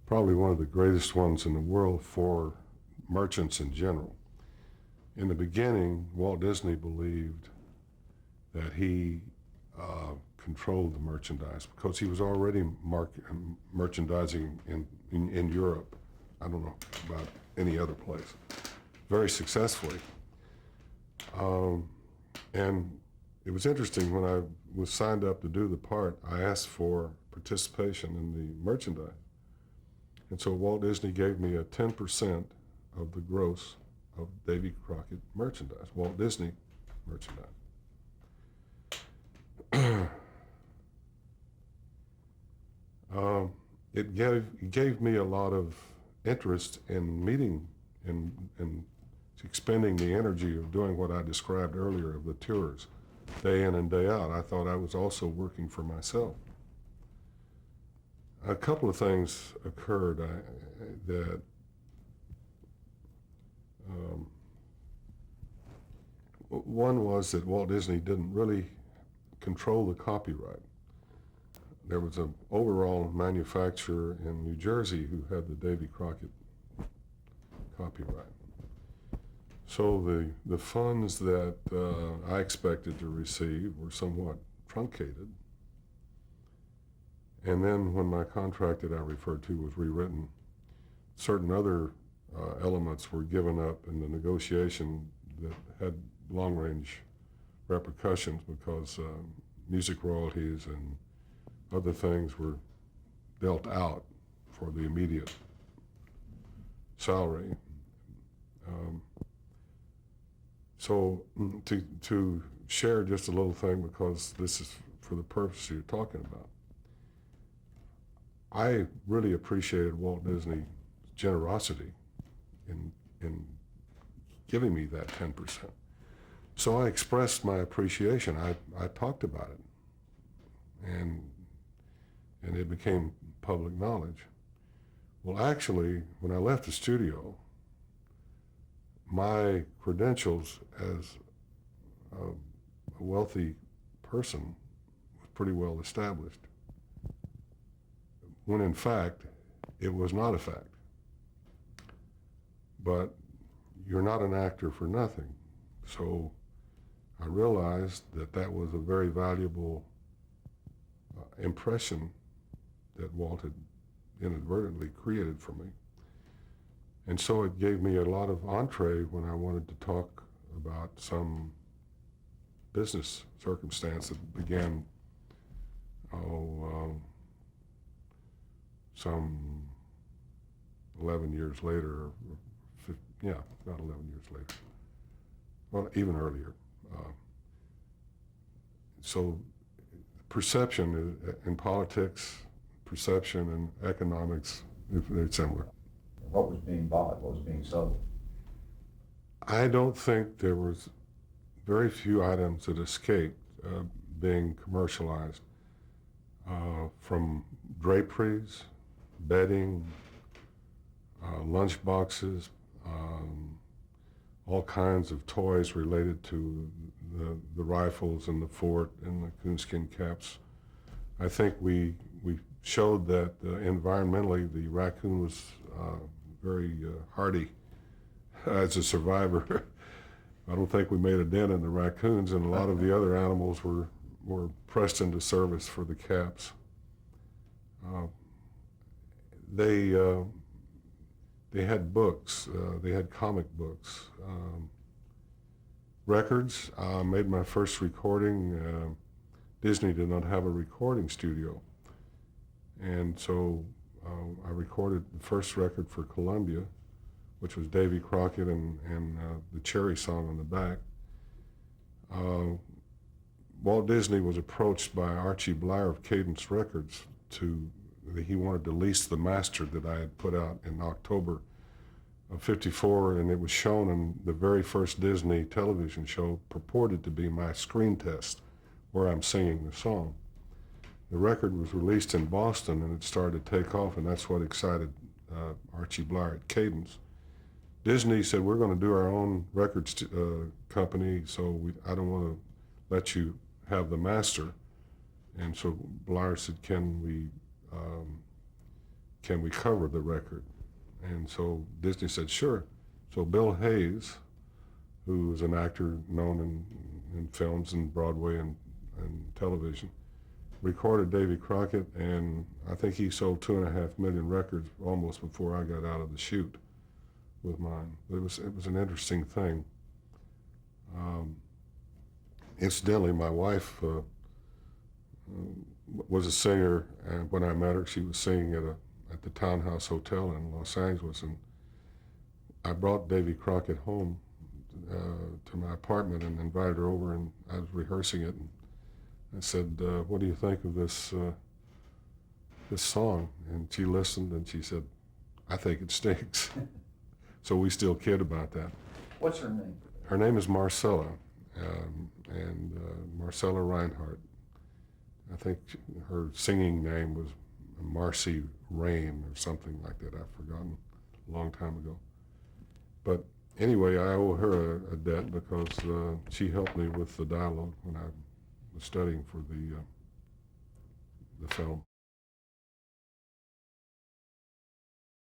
probably one of the greatest ones in the world for merchants in general. In the beginning, Walt Disney believed that he controlled the merchandise because he was already merchandising in Europe. I don't know about any other place, very successfully. And it was interesting, when I was signed up to do the part, I asked for participation in the merchandise. And so Walt Disney gave me a 10% of the gross of Davy Crockett merchandise, Walt Disney merchandise. It gave me a lot of interest in meeting and expending the energy of doing what I described earlier of the tours, day in and day out. I thought I was also working for myself. A couple of things occurred that one was that Walt Disney didn't really control the copyright. There was an overall manufacturer in New Jersey who had the Davy Crockett copyright. So the funds that I expected to receive were somewhat truncated. And then when my contract that I referred to was rewritten, certain other elements were given up in the negotiation that had long-range repercussions, because music royalties and other things were dealt out for the immediate salary. So to share just a little thing, because this is for the purpose you're talking about, I really appreciated Walt Disney's generosity in giving me that 10%. So I expressed my appreciation. I talked about it, and it became public knowledge. Well, actually, when I left the studio, my credentials as a wealthy person was pretty well established, when in fact, it was not a fact. But you're not an actor for nothing. So I realized that that was a very valuable impression that Walt had inadvertently created for me. And so it gave me a lot of entree when I wanted to talk about some business circumstance that began, some 11 years later, about 11 years later, well, even earlier. So perception in politics, perception and economics, they're similar. What was being bought? What was being sold? I don't think there was very few items that escaped being commercialized, from draperies, bedding, lunch boxes, all kinds of toys related to the rifles and the fort and the coonskin caps. I think we showed that environmentally the raccoon was very hardy as a survivor. I don't think we made a dent in the raccoons, and a lot of the other animals were pressed into service for the caps. They had books, they had comic books, records. I made my first recording. Disney did not have a recording studio, and so I recorded the first record for Columbia, which was Davy Crockett and the Cherry Song on the back. Walt Disney was approached by Archie Blyer of Cadence Records he wanted to lease the master that I had put out in October of '54, and it was shown in the very first Disney television show, purported to be my screen test, where I'm singing the song. The record was released in Boston, and it started to take off, and that's what excited Archie Blyer at Cadence. Disney said, we're going to do our own records company, so I don't want to let you have the master. And so Blyer said, can can we cover the record? And so Disney said, sure. So Bill Hayes, who is an actor known in films and Broadway and television, recorded Davy Crockett, and I think he sold 2.5 million records almost before I got out of the chute with mine. It was an interesting thing. Incidentally, my wife was a singer, and when I met her, she was singing at the Townhouse Hotel in Los Angeles, and I brought Davy Crockett home to my apartment and invited her over, and I was rehearsing it, and I said, what do you think of this song? And she listened, and she said, I think it stinks. So we still kid about that. What's her name? Her name is Marcella, and Marcella Reinhardt. I think her singing name was Marcy Rain or something like that. I've forgotten a long time ago. But anyway, I owe her a debt because she helped me with the dialogue when I was studying for the film.